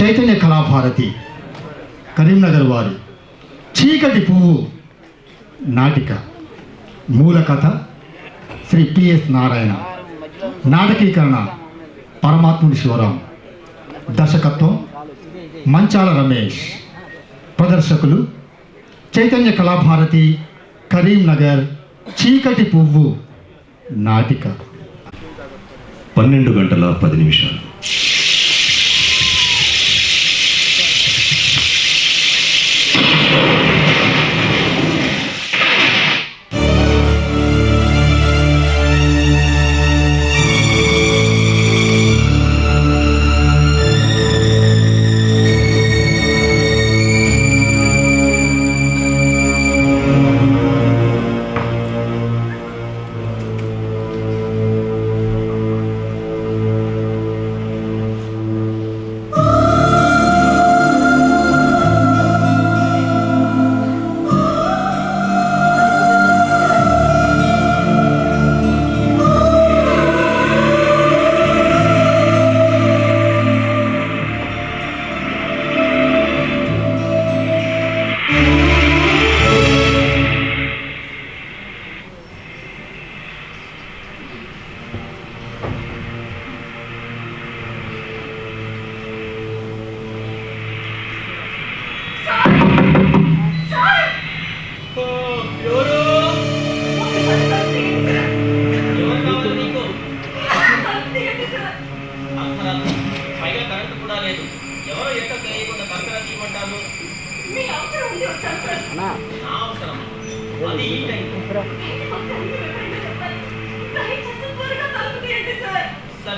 చైతన్య కళాభారతి కరీంనగర్ వారి చీకటి పువ్వు నాటిక మూల కథ శ్రీ పిఎస్ నారాయణ, నాటకీకరణ పరమాత్ముడి శివరాం, దర్శకత్వం మంచాల రమేష్, ప్రదర్శకులు చైతన్య కళాభారతి కరీంనగర్. చీకటి పువ్వు నాటిక. 12:10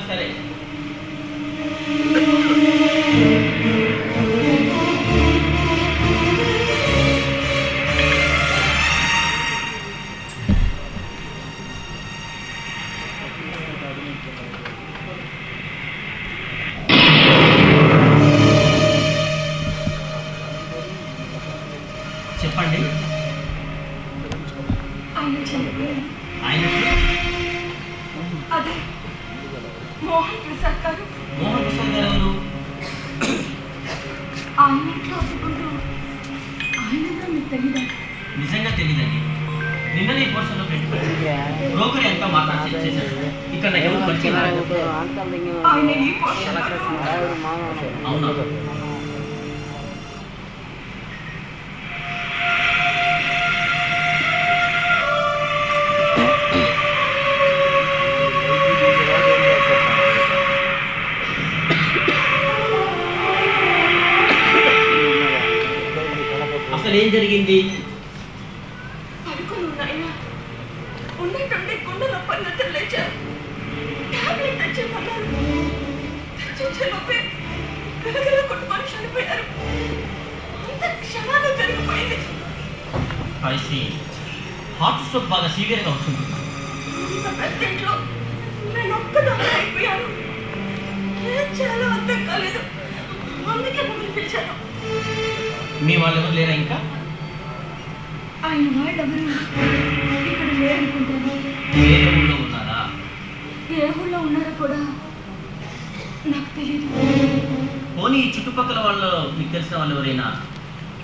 సరే చెప్పండి. ఆయన అదే మోహన్ ప్రసాద్ గారు. మోహన్ ప్రసాద్ గారు ఎవరు? ఆయన ఇంట్లో అడ్డుకుంటూ ఆయనగా మీకు తెలీదా? నిజంగా తెలియదండి. నిన్న నీ పోర్షన్లో పెట్టుకోండి. బ్రోకర్ ఎంతో మాట్లాడి చెక్ చేశారు. ఇక్కడ నాకు ఎవరు పరిచయం రాలేదు. ఆయన ఈ పోర్షన్ అవునా? అసలు ఏం జరిగింది? పడుకుని ఉన్నాయన ఉన్నట్టుండి గుండె నొప్పి లేచారు. టాబ్లెట్ తెచ్చేమన్నారు. తెచ్చేలోపే గలగల కొట్టుకొని చనిపోయారు. అంత క్షణాలు జరిగిపోయింది. ఐసి హార్ట్ స్ట్రోక్ బాగా సివియర్గా ఉంటుంది. ఇంత పెద్దింట్లో నేను ఒక్కదాన్ని అయిపోయాను. ఏం చేయాలో అర్థం కాలేదు. అందుకే మిమ్మల్ని పిలిచాను. మీ వాళ్ళు ఎవరు లేరా ఇంకా? ఆయన వాళ్ళెవరు ఇక్కడ లేరనుకుంటాను. వేరే ఊళ్ళో ఉన్నారా? ఏ ఊళ్ళో ఉన్నారో కూడా నాకు తెలియదు. పోనీ ఈ చుట్టుపక్కల వాళ్ళు మీకు తెలిసిన వాళ్ళు ఎవరైనా?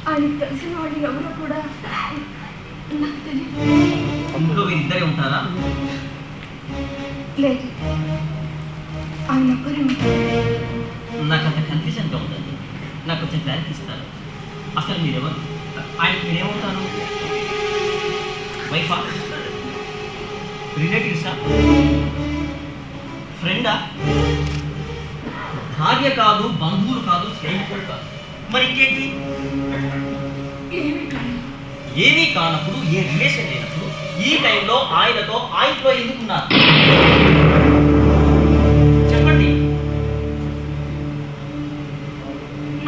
ఆయనకు తెలిసిన వాళ్ళు ఎవరో కూడా నాకు తెలియదు. ఇంట్లో వీరిద్దరే ఉంటారా? లేదు, ఆయన ఒక్కరే ఉంటారు. నాకు అంత కన్ఫ్యూజన్గా ఉందండి. నాకు కొంచెం క్లారిటీ ఇస్తారు. అసలు మీరెవరు? ఆయనకి మీరేమవుతారు? వైఫా? రిలేటివ్సా? ఫ్రెండా? భార్య కాదు, బంధువులు కాదు, స్నేహితులు కాదు, మరి ఇంకేంటి? ఏమీ కానప్పుడు, ఏ రిలేషన్ లేనప్పుడు ఈ టైంలో ఆయనతో ఆయనతో ఎందుకున్నారు? చెప్పండి.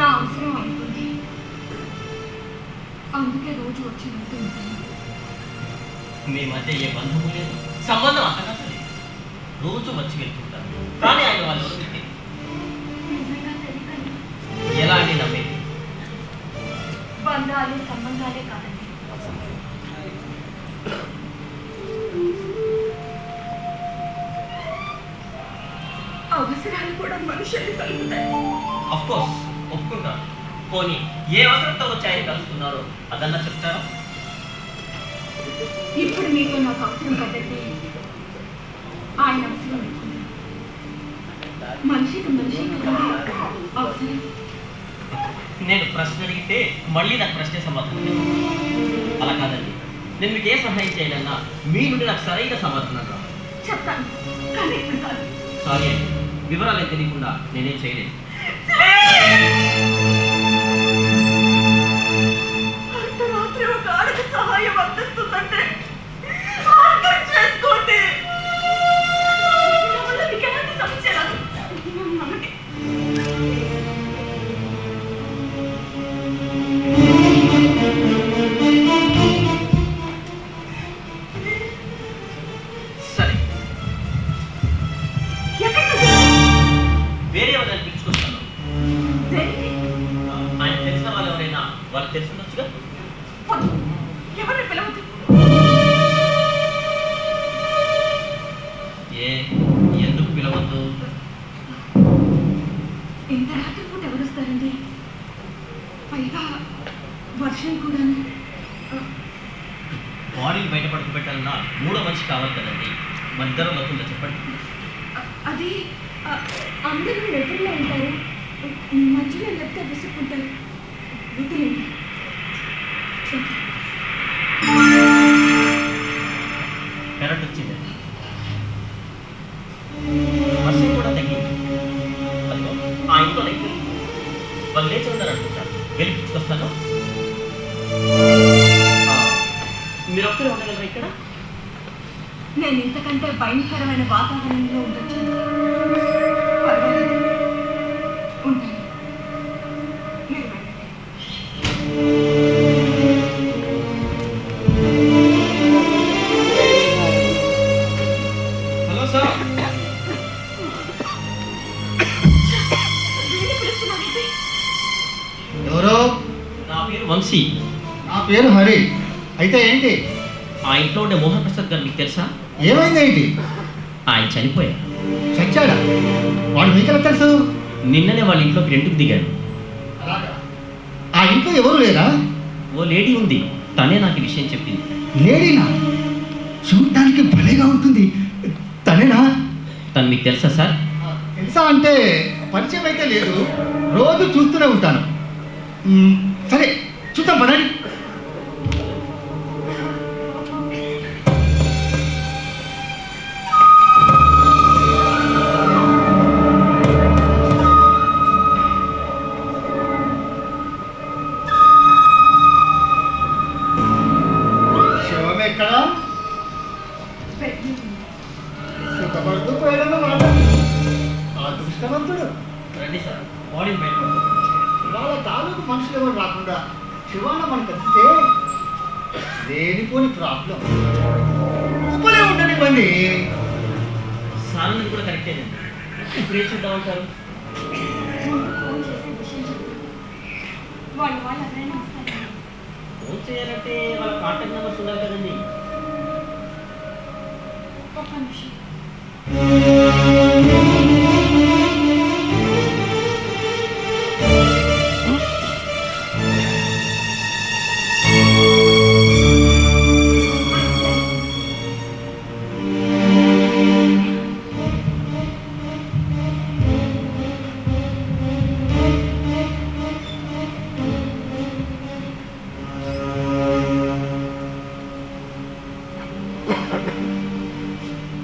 నా అవసరం అనుకుంది, అందుకే రోజు వచ్చి వెళ్తూ ఉంటాను. మీ మధ్య ఏ బంధువు లేదు, సంబంధం అంతగా లేదు. రోజు వచ్చి వెళ్తుంటారు. కానీ ఆయన వాళ్ళు ఎవరు? నిజంగా తెలియదు. ఎలా అని నమ్మేది? బంధాలు సంబంధాలే కాదండి, అవసరాలు కూడా మనుషుల్ని కలుగుతాయి. ఆఫ్ కోర్స్ ఒప్పుకుంటాను. పోనీ ఏ అవసరంతో వచ్చి ఆయన కలుస్తున్నారో అదన్నా చెప్తారా? ఇప్పుడు మీకు నాకు అవసరం పద్ధతి ఆయన అవసరం అనుకున్నాను. మనిషికి అవసరం. నేను ప్రశ్న అడిగితే మళ్ళీ నాకు ప్రశ్నే సమాధానం లేదు. అలా కాదండి, నేను మీకు ఏ సహాయం చేయాలన్నా మీ నుండి నాకు సరైన సమాధానం రావాలి. చెప్తాను, కానీ ఇప్పుడు కాదు. సారీ అండి, వివరాలు తెలియకుండా నేనేం చేయలేదు. అర్ధరాత్రి ఒక ఆడకి సహాయం అందిస్తుందంటే అర్థం చేసుకోండి. నా వల్ల మీకు ఎలాంటి సమస్య రాదు. నమ్మకండి. సరే, ఎక్కడికి వెళ్తున్నావు? వేరే ఎవరైనా పిలుచుకొస్తాను. దేనికి? ఆయన తెలిసిన వాళ్ళు ఎవరైనా వాళ్ళకి తెలుసుండొచ్చుగా. వద్దు. ఎవరిని పిలవద్దు. ఎందుకు పిలవద్దు? ఇంత రాత్రి పూట ఎవరు వస్తారండి? పైగా వర్షం కూడా. బాడీని బయట పడుకోబెట్టాలన్నా మూడో మనిషి కావాలి కదండి. మన ఇద్దరం అవుతుందో చెప్పండి. అది అందరూ ఎదురులో ఉంటారు. మధ్యలో లేకపోతే విసుక్కుంటారు. వదిలేండి. కరెంట్ వచ్చింది, వర్షం కూడా తగ్గింది. అదిగో ఆ ఇంట్లో లైట్ వాళ్ళు లేచి ఉన్నారు అనుకుంటారు. వెళ్ళి పిచ్చుకొస్తాను. మీరు ఒక్కరే ఉండగలరా ఇక్కడ? నేను ఇంతకంటే భయంకరమైన వాతావరణంలో ఉండొచ్చు. పర్వాలేదు, ఉంటాను. మీరు వెళ్ళండి. Hello sir. వీళ్ళు పిలుస్తున్నారండి. ఎవరో? నా పేరు వంశీ. నా పేరు హరి. అయితే ఏంటి? ఆ ఇంట్లో ఉండే మోహన్ ప్రసాద్ గారు మీకు తెలుసా? ఏమైందేంటి? ఆయన చనిపోయారు. చచ్చాడా? వాడు మీకెలా తెలుసు? నిన్ననే వాళ్ళ ఇంట్లోకి రెండుకు దిగాడు. ఆ ఇంట్లో ఎవరు లేరా? ఓ లేడీ ఉంది, తనే నాకు ఈ విషయం చెప్పింది. లేడీనా? చూడటానికి భలేగా ఉంటుంది. తనేనా? తను మీకు తెలుసా సార్? తెలుసా అంటే పరిచయం అయితే లేదు, రోజు చూస్తూనే ఉంటాను. సరే చూద్దాం పదండి. శివం ఎక్కడా? సుఖపడుతూ పోయాడన్నమాట. అదృష్టవంతుడు. రండి సార్, బాడీని బయట పడుతుంది. వాళ్ళ తాలూకు మనుషులు ఎవరు రాకుండా శివాన మనకు వస్తే లేనిపోని ప్రాబ్లం. ఊపలే ఉండనివ్వండి. సార్ కూడా కరెక్టేనండి. ఇప్పుడు ఏం చూద్దామంటారు? ఫోన్ చేసి విషయం చెప్తాను. వాళ్ళు ఎవరైనా వస్తారండి. ఫోన్ చేయాలంటే వాళ్ళ కాంటాక్ట్ నెంబర్స్ ఉండాలి కదండి. ఒక్క నిమిషం.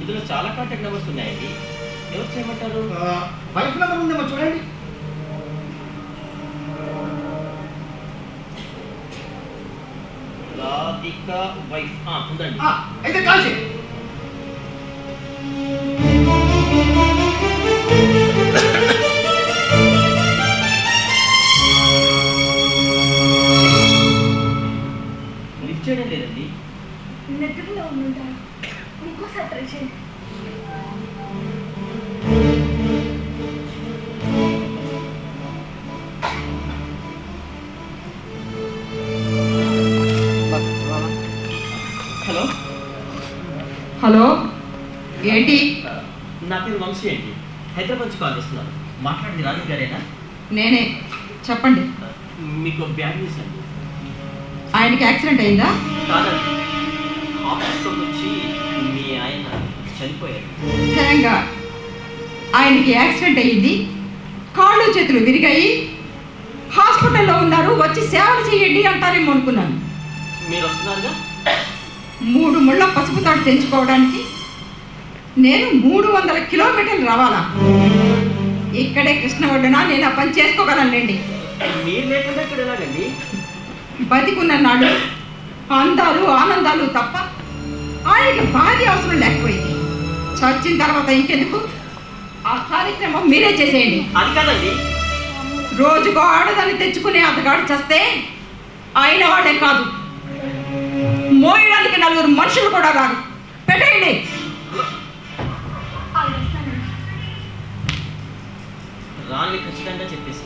ఇందులో చాలా కాంటాక్ట్ నెంబర్స్ ఉన్నాయండి. ఎవరు చేయమంటారు? వైఫ్ నెంబర్ ఉందేమో చూడండి. రాధిక వైఫ్ ఉందండి. అయితే కాల్ చేయి. లిఫ్ట్ చేయడం లేదండి. నిద్రలో ఉంటారు. ఇంకోసారి ట్రై చేయండి. హలో. హలో, ఏంటి? నా పేరు వంశీ అండి. హైదరాబాద్ నుంచి కాల్ చేస్తున్నాను. మాట్లాడింది రాధిక గారేనా? నేనే. చెప్పండి. మీకు బ్యాడ్ న్యూస్ అండి. ఆయనకి యాక్సిడెంట్ అయిందా? కాదండి, ఆఫీస్లో వచ్చి మీ ఆయన చనిపోయారు. థ్యాంక్ ఆయనకి యాక్సిడెంట్ అయ్యింది, కాళ్ళు చేతులు విరిగాయి, హాస్పిటల్లో ఉన్నారు, వచ్చి సేవలు చేయండి అంటారేమో అనుకున్నాను. మీరు వస్తున్నారుగా? 3 ముళ్ళ పసుపు తాడు తెంచుకోవడానికి నేను 300 కిలోమీటర్లు రావాలా? ఇక్కడే కృష్ణవడ్డున నేను ఆ పని చేసుకోగలనండి. మీరు లేకుండా ఇక్కడ ఎలాగండి? బతికున్న నాడు అందాలు ఆనందాలు తప్ప ఆయనకి భార్య అవసరం లేకపోయింది. చచ్చిన తర్వాత ఇంకెందుకు? ఆ కార్యక్రమం మీరే చేసేయండి. అది కాదండి, రోజుకో ఆడదాన్ని తెచ్చుకునే అతగాడు చస్తే అయిన వాడే కాదు, మోయడానికి 4 మనుషులు కూడా కాదు. పెట్టేయండి. రాన్ని ఖచ్చితంగా చెప్పేసి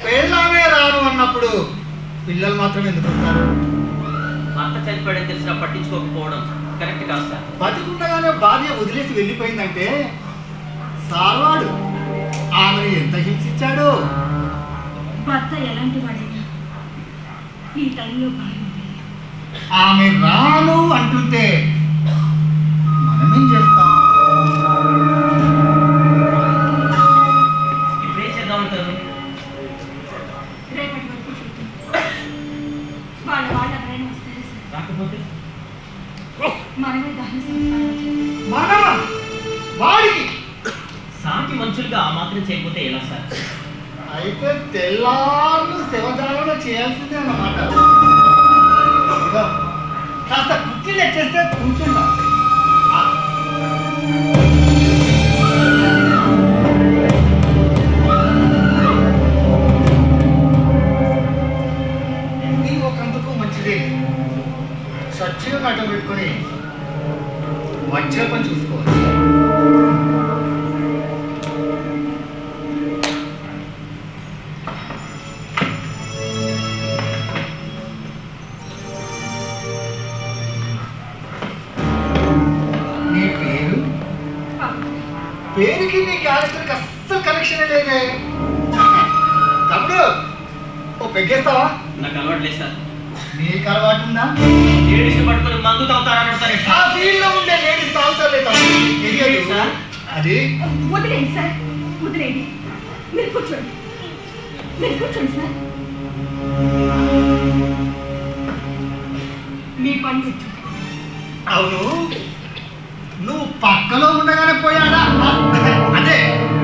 పేర్లామే రాను అన్నప్పుడు పిల్లలు మాత్రం ఎందుకు వస్తారు? భర్త చనిపోయాడని తెలిసినా పట్టించుకోకపోవడం కరెక్ట్ కాదు సార్. బతికుండగానే భార్య వదిలేసి వెళ్ళిపోయిందంటే సార్వాడు ఆమెను ఎంత హింసించాడు. భర్త ఎలాంటి వాడైనా ఈ టైంలో బాగుంది. ఆమె రాను అంటుంటే మనమేం చేస్తాం? ఇప్పుడు ఏం చేద్దామంటారు? రేపటి వరకు చూద్దాం. వాళ్ళ ఎవరైనా వస్తారా సార్? రాకపోతే మనమే దహన సంస్కారాలు చేద్దాం. మన వాడికి సాటి మనుషులుగా ఆ మాత్రం చేయకపోతే ఎలా సార్? అయితే తెల్లార్లు శివదారులు చేయాల్సిందే అన్నమాట. ఇదిగో, కాస్త కుర్చీలు ఎక్కేస్తే కూర్చుంటా. ఇది ఒకందుకు మంచిది. స్వచ్ఛగా కట్ట పెట్టుకొని మధ్య పని చూసుకోవాలి. పేరుకి నీ క్యారెక్టర్కి అస్సలు కనెక్షన్ లేదే. తమ్ముడు ఓ పెగ్గేస్తావా? నాకు అలవాట్లేదు సార్. నీకు అలవాటు ఉందా? లేడీస్ పట్టుకుని మందు తాగుతారని సార్. ఆ ఫీల్డ్ లో ఉండే లేడీస్ తాగుతారులే తమ్ముడు. తెలియదు సార్. అది వదిలేండి సార్, వదిలేండి. మీరు కూర్చోండి, మీరు కూర్చోండి సార్. మీ పని కూర్చోండి. అవును, నువ్వు పక్కలో ఉండగానే పోయాడా? అదే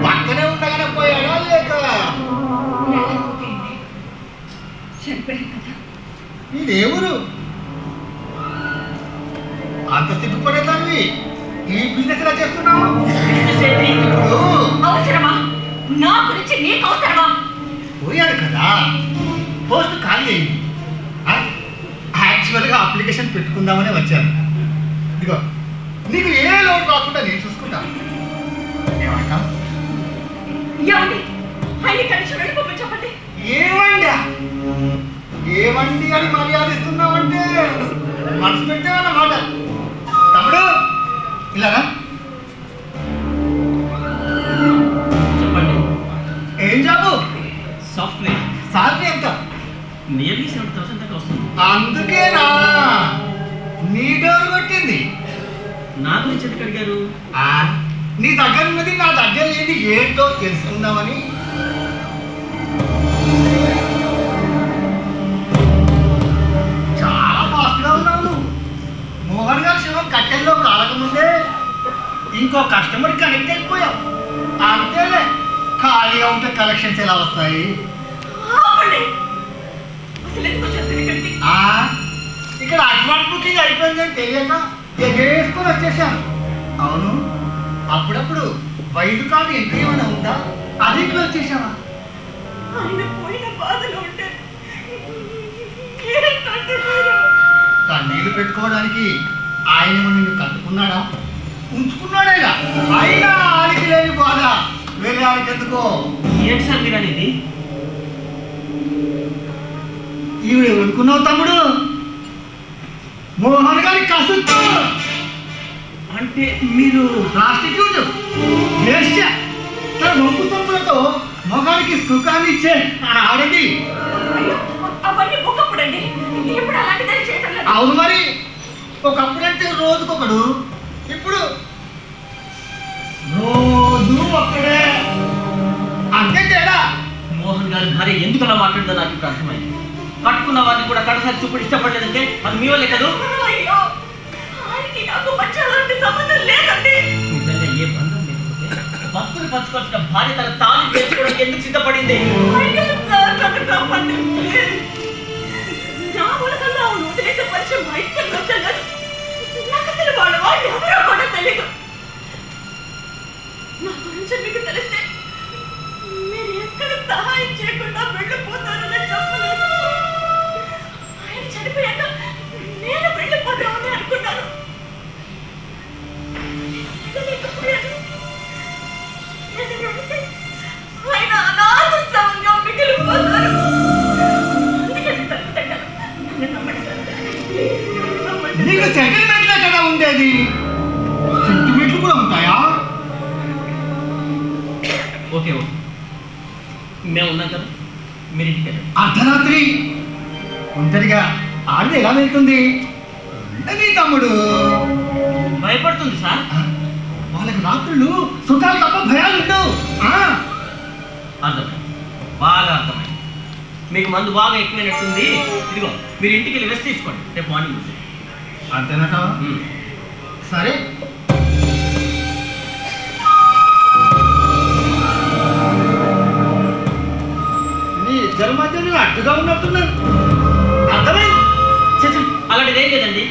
పక్కనే ఉండగానే పోయాడా లేక? చెప్పాను కదా. నీదేవురు అంత సిగ్గుపడే తల్లి ఈ బిజినెస్ ఎలా చేస్తున్నావు? ఇప్పుడు అవసరమా? నా గురించి నీకు అవసరమా? పోయాడు కదా, పోస్ట్ ఖాళీ అయింది. యాక్చువల్గా అప్లికేషన్ పెట్టుకుందామని వచ్చాను. ఇదిగో నీకు ఏ లోటు రాకుండా నేను చూసుకుంటాను. ఏమంటావు? ఏమండి, ఆయన కలిసి వెళ్ళిపోమని చెప్పండి. ఏమండి ఏమండి అని మర్యాదిస్తున్నావంటే మనసు పెట్టావన్నమాట. తమ్ముడు ఇలాగా చెప్పండి. ఏం జాబు? సాఫ్ట్వేర్. సాలరీ ఎంత? నియర్లీ 70,000 దాకా వస్తుంది. అందుకేనా నీ డోర్ కొట్టింది? నా గురించి ఎందుకు అడిగారు? నీ దగ్గర ఉన్నది నా దగ్గర లేని ఏంటో తెలుసుకుందామని. చాలా ఫాస్ట్గా ఉన్నావు నువ్వు. మోహన్ గారి శివం కట్టెల్లో కాలకముందే ఇంకో కస్టమర్ కనెక్ట్ అయిపోయావు. అంతేలే, ఖాళీగా ఉంటే కలెక్షన్స్ ఎలా వస్తాయి? ఆపండి. అసలు ఎందుకు వచ్చేస్తారు ఇక్కడికి? ఇక్కడ అడ్వాన్స్ బుకింగ్ అయిపోయిందని తెలియక ఎగేసుకొని వచ్చేసాను. అవును, అప్పుడప్పుడు వైద్యు కార్డు ఎంట్రీ ఏమైనా ఉందా? అది క్లోజ్ చేసావా? ఆయన పోయిన బాధలో ఉంటే కన్నీళ్లు పెట్టుకోవడానికి ఆయన నిన్ను కట్టుకున్నాడా? ఉంచుకున్నాడేగా. అయినా ఆడికి లేని బాధ వేరే ఆడికి ఎందుకో? ఏంటి సార్ మీరు అనేది? ఈవిడ అనుకున్నావు తమ్ముడు? మోహన్ గారి కసుత్తు. అంటే మీరు ప్రాస్టిట్యూట్ వేశ్య. తన నొప్పు తప్పుల మొగాడికి సుఖాన్ని ఇచ్చే ఆడది. అయ్యో, అవన్నీ ఒకప్పుడండి. ఇప్పుడు అలాంటిదని చేయటం లేదు. అవును మరి, ఒకప్పుడంటే రోజుకొకడు, ఇప్పుడు రోజు ఒక్కడే. అంతే తేడా. మోహన్ గారి భార్య ఎందుకు అలా మాట్లాడిందో నాకు ఇప్పుడు అర్థమైంది. కట్టుకున్న వారిని కూడా కడసారి చూపుడు ఇష్టపడలేదంటే అది మీ వల్లే కదా. అయ్యో, ఆయనకి నాకు మధ్య అలాంటి సంబంధం లేదండి. నిజంగా ఏ బంధం లేకపోతే భక్తులు పంచుకోవాల్సిన భార్య తన తాళి చేసుకోవడానికి ఎందుకు సిద్ధపడింది? అయ్యో సార్, నన్ను నమ్మండి ప్లీజ్. నా మూలకల్లా అవును వదిలేసే పరిచయం మా ఇంటికి వచ్చాను. నాకు అసలు వాళ్ళు ఎవరో కూడా తెలియదు. నా గురించి మీకు తెలిస్తే మీరు ఎక్కడ సహాయం చేయకుండా వెళ్ళిపోతారని చెప్పలేదు. ఆయన చనిపోయాక నేను వెళ్ళిపోతామని అనుకున్నాను. వెళ్ళలేకపోయాను. నేను వెళితే ఆయన అనాథంగా మిగిలిపోతారు. అందుకే తలుపు తట్టాను. నన్ను నమ్మండి సార్. ప్లీజ్, నన్ను నమ్మండి. నీకు సెటిల్మెంట్లే కదా ఉండేది, సెంటిమెంట్లు కూడా ఉంటాయా? ఓకే ఓకే, మేము ఉన్నాం కదా, మీరు ఇంటికి వెళ్ళండి. అర్ధరాత్రి ఒంటరిగా ఆడది ఎలా వెళ్తుంది? ఉండని తమ్ముడు. భయపడుతుంది సార్. వాళ్ళకి రాత్రులు సుఖాలు తప్ప భయాలు ఉండవు. అర్థమైంది, బాగా అర్థమైంది. మీకు మందు బాగా ఎక్కువైనట్టుంది. ఇదిగో మీరు ఇంటికి వెళ్ళి రెస్ట్ తీసుకోండి, రేపు మార్నింగ్ ఉంటుంది. అంతేనట. సరే, నీ ఇద్దరి మధ్య నేను అడ్డుగా ఉన్నట్టున్నాను. అర్థమైంది. అలాంటిది ఏం లేదండి.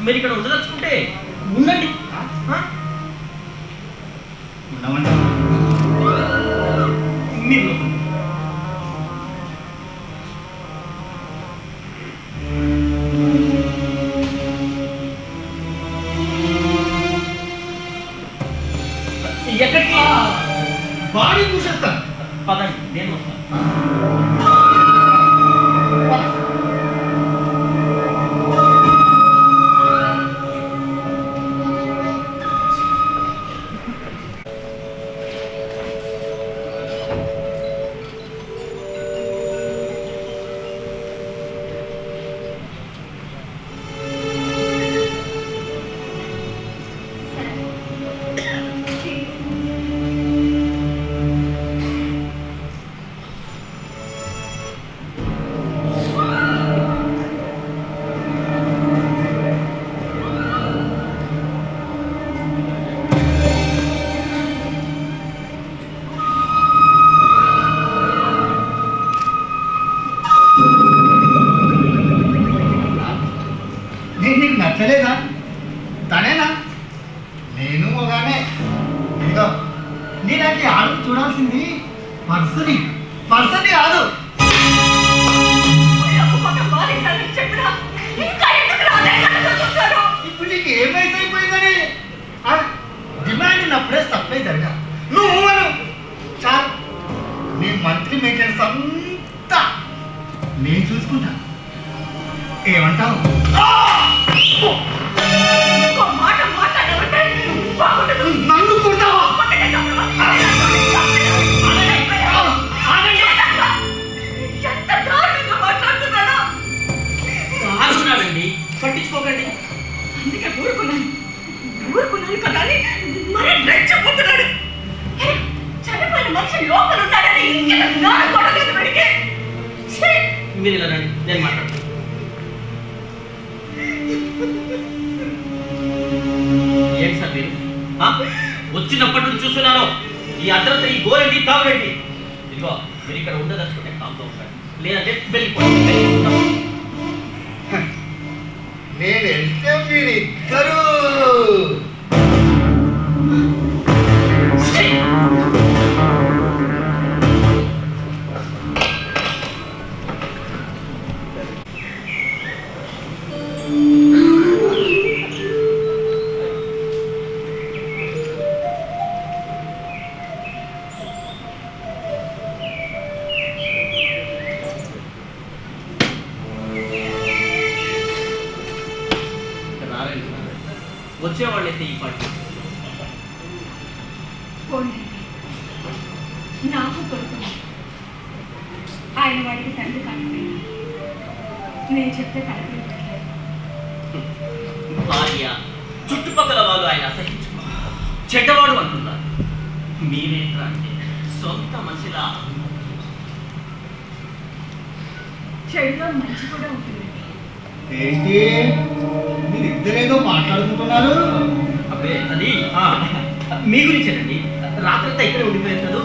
మీరు ఇక్కడ ఉండదలుచుకుంటే ఉండండి. ఉండమంటా? మీరు ఎక్కడికి? బాడీ చూసేస్తాను. పదండి, నేను వస్తాను. నేను నీకు నచ్చలేదా? తనేనా? నేను ఒకనే. ఇదిగో, నీలాంటి ఆడు చూడాల్సింది పర్సని కాదు. చెప్పినా ఇంకా ఎందుకు రాలేదు? ఇప్పుడు నీకు ఏ వయసు అయిపోయిందని? డిమాండ్ ఉన్నప్పుడే సప్లై జరగా. నువ్వు అను చాలు. నీ మంత్లీ మెయింటెనెన్స్ అంతా నేను చూసుకుంటా. ఏమంటావు? ఇంకో మాట మాట్లాడమంటే బాగుండదు. నన్ను కొడతావా? ఎంత దారుణంగా మాట్లాడుతున్నాడో. ఆగుతున్నాడండి, పట్టించుకోకండి. అందుకే ఊరుకున్నాను కదా అని మరీ రెచ్చిపోతున్నాడు. చనిపోయిన మనిషి లోపల ఉన్నాడని ఇంకెంత జ్ఞానం కూడా లేదు వీడికి. ఛీ! మీరు ఇలా రండి, నేను మాట్లాడతాను. ఏంటి సార్ మీరు వచ్చినప్పటి నుంచి చూస్తున్నాను. ఈ అర్ధరాత్రి ఈ గోరెండి తాగురండి. ఇదిగో మీరు ఇక్కడ ఉండదలుచుకుంటే కామ్గా ఉంటాడు, లేదంటే వెళ్ళిపోండి. నేను వెళ్తే మీరిద్దరూ వచ్చేవాళ్ళైతే ఈ పార్టీ నాకు కొడుకు ఆయన వాడికి తండ్రి కాకపోయినా నేను చెప్తే తనకి భార్య చుట్టుపక్కల వాళ్ళు ఆయన అసహించుకో చెడ్డవాడు అంటున్నారు. మీరేంట్రా అంటే సొంత మనిషిలా చెడులో మంచి కూడా ఉంటుంది. ఏంటి మీరిద్దరేదో మాట్లాడుకుంటున్నారు? అబ్బే అది మీ గురించేనండి. రాత్రంతా ఇక్కడే ఉండిపోయేస్తాడు.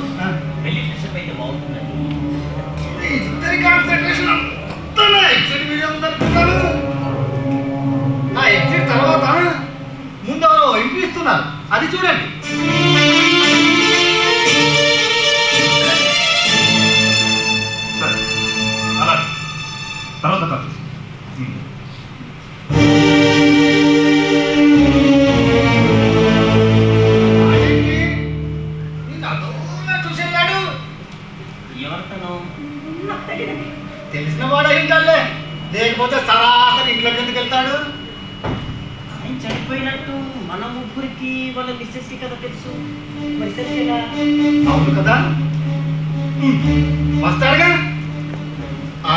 వెళ్ళి ఫ్రెషప్ అయితే బాగుంటుందండి. ఇద్దరి కాన్సన్ట్రేషన్ అంతా నా ఎగ్జిట్ మీద ఉందనుకున్నాను. నా ఎగ్జిట్ తర్వాత ముందు ఎవరో ఎంట్రీ ఇస్తున్నారు, అది చూడండి. సరే అలాగే తర్వాత కాదు. చూసేవాడు ఎవరితను? నాకు తెలియదు. తెలిసిన వాడు ఏంటల్లే, లేకపోతే సరాసరి ఇంట్లోకి ఎందుకు వెళ్తాడు? ఆయన చనిపోయినట్టు మన ముగ్గురికి వాళ్ళ మిస్సెస్కి కదా తెలుసు. మరి తెలిసేలా? అవును కదా, వస్తాడుగా,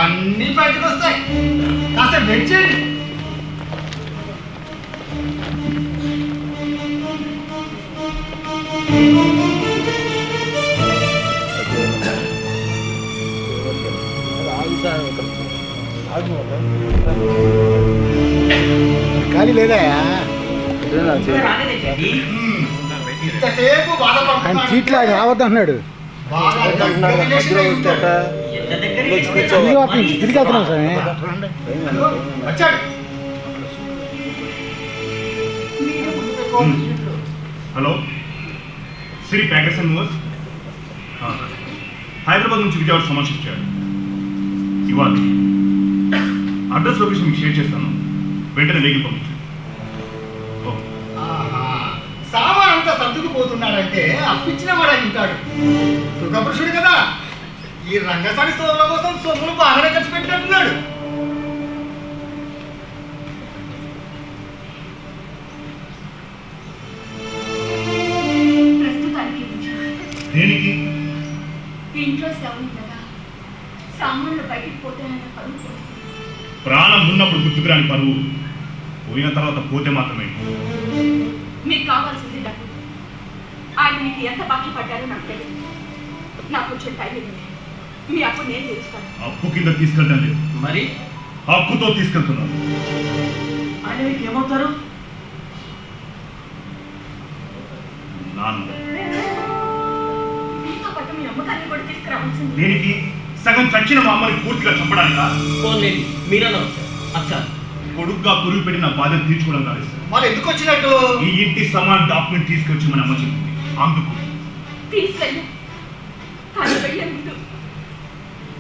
అన్ని బయటకు వస్తాయి. కాస్త వెయిట్ చేయండి. ఖాళీ లేదా ఇంకా రాలేదేంటండి? ఇంతసేపు ఆయన బాధపడుతున్నాడు. సీట్లు ఆయన రావద్దన్నాడు. బాగా దగ్గర రిలేషన్ అయి ఉంటాడు. ఎంత దగ్గర ఇదిగో అక్కడ నుంచి తిరిగి వెళ్తున్నాం స్వామి. అదిగో, వచ్చాడు. Hello Sri packets and movers. Hyderabad నుంచి విజయవాడ సమస్య ఇచ్చాడు. ఇవాళ అడ్రస్ లొకేషన్ మీకు షేర్ చేస్తాను, వెంటనే వెహికల్ పంపించండి. ఓకే. ఆహా, సామాన్ అంతా సర్దుకుపోతున్నాడంటే అప్పిచ్చిన వాడు అయి ఉంటాడు. సుఖపురుషుడు కదా, ఈ రంగసాని సోముల కోసం సొమ్ములు బాగానే ఖర్చు పెట్టినట్టున్నాడు. ప్రస్తుతానికి ఉంచు. దేనికి? ఇంట్లో శవం కదా, సామాన్లు బయటికి పోతే ఆయన పరువు పోతుంది. ప్రాణం ఉన్నప్పుడు గుర్తుకురాని పరువు, పోయిన తర్వాత పోతే మాత్రమే. మీకు కావాల్సింది డబ్బు. ఆయన మీకు ఎంత బాకీ పడ్డారో నాకు తెలియదు. నాకు కొంచెం టైం ఇవ్వండి, మీ అప్పు నేను తీరుస్తాను. అప్పు కింద తీసుకెళ్ళడం లేదు, మరి హక్కుతో తీసుకెళ్తున్నాను. ఆయన మీకు ఏమవుతారు? నాన్న. మీతో పాటు మీ అమ్మగారిని కూడా తీసుకురావాల్సింది. దేనికి? సగం చచ్చిన మా అమ్మని పూర్తిగా చంపడానికా? ఫోన్లేండి, మీరన్నా వచ్చారు. అచ్చా, కొడుగ్గా పురుగు పెట్టిన బాధ్యత తీర్చుకోవడం కాదు సార్. వాళ్ళు ఎందుకు వచ్చినట్టు? ఈ ఇంటి సమాన్ డాక్యుమెంట్ తీసుకొచ్చి మన అమ్మ చెప్పింది, అందుకు. తీసుకెళ్ళి తను వెళ్ళే ముందు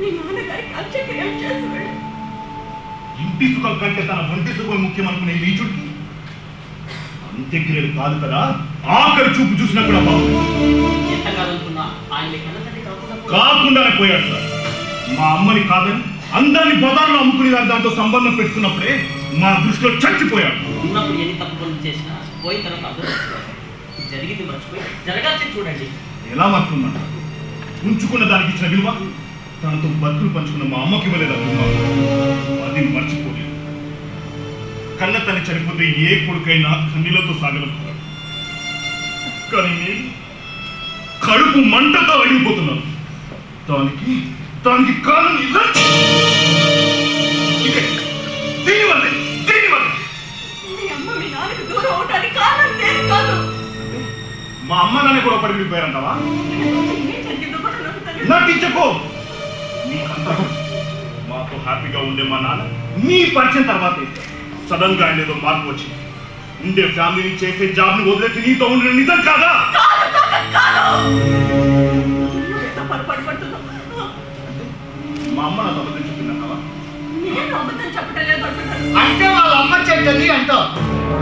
మీ నాన్నగారికి అంత్యక్రియలు చేసి వెళ్ళు. ఇంటి సుఖం కంటే తన ఒంటి సుఖం ముఖ్యం అనుకునే నీచుడికి అంత్యక్రియలు కాదు కదా, ఆఖరి చూపు చూసినా కూడా బాగుంది. ఎంత కాదనుకున్నా ఆయన మీ కన్న తండ్రి కాకుండా కాకుండానే పోయాడు సార్. మా అమ్మని కాదని అందరినీ బజార్లో అమ్ముకునే దాంతో సంబంధం పెట్టుకున్నప్పుడే మా దృష్టిలో చచ్చిపోయాడు. ఉన్నప్పుడు ఎన్ని తప్పు పనులు చేసినా పోయిన తర్వాత అందరూ మర్చిపోయారు. జరిగింది మర్చిపోయి జరగాల్సింది చూడండి. ఎలా మాత్రమంట ఉంచుకున్న దానికి ఇచ్చిన విలువ తనతో బతుకులు పంచుకున్న మా అమ్మకి ఇవ్వలేదు అనుకున్నాను. అది మర్చిపోలేదు. కన్న తల్లి చనిపోతే ఏ కొడుకైనా కన్నీళ్లతో సాగలుగుతాడు. కానీ నేను కడుపు మంటతో అడిగిపోతున్నాను. దానికి కారణం ఇలా దీనివల్లే. మీ అమ్మ మీ నాన్నకు దూరం అవడానికి కారణం నేను కాదు. మా అమ్మ నాన్న కూడా పడి విడిపోయారంటావా? ఏం జరిగిందో కూడా నాకు తెలియదు. నటించకు. నీకంతా మాతో హ్యాపీగా ఉండే మా నాన్న నీ పరిచయం తర్వాతే సడన్ గా ఆయన ఏదో మార్పు వచ్చింది. ఉండే ఫ్యామిలీని చేసే జాబ్ ని వదిలేసి నీతో ఉండడం నిజం కాదా? నువ్వేదో పొరపాటు పడుతున్నావు. మా అమ్మ నాకు అబద్ధం చెప్పిందన్నావా? నేను అబద్ధం చెప్పడం లేదు అంటున్నాను. అంటే వాళ్ళ అమ్మ చెడ్డది అంటావు,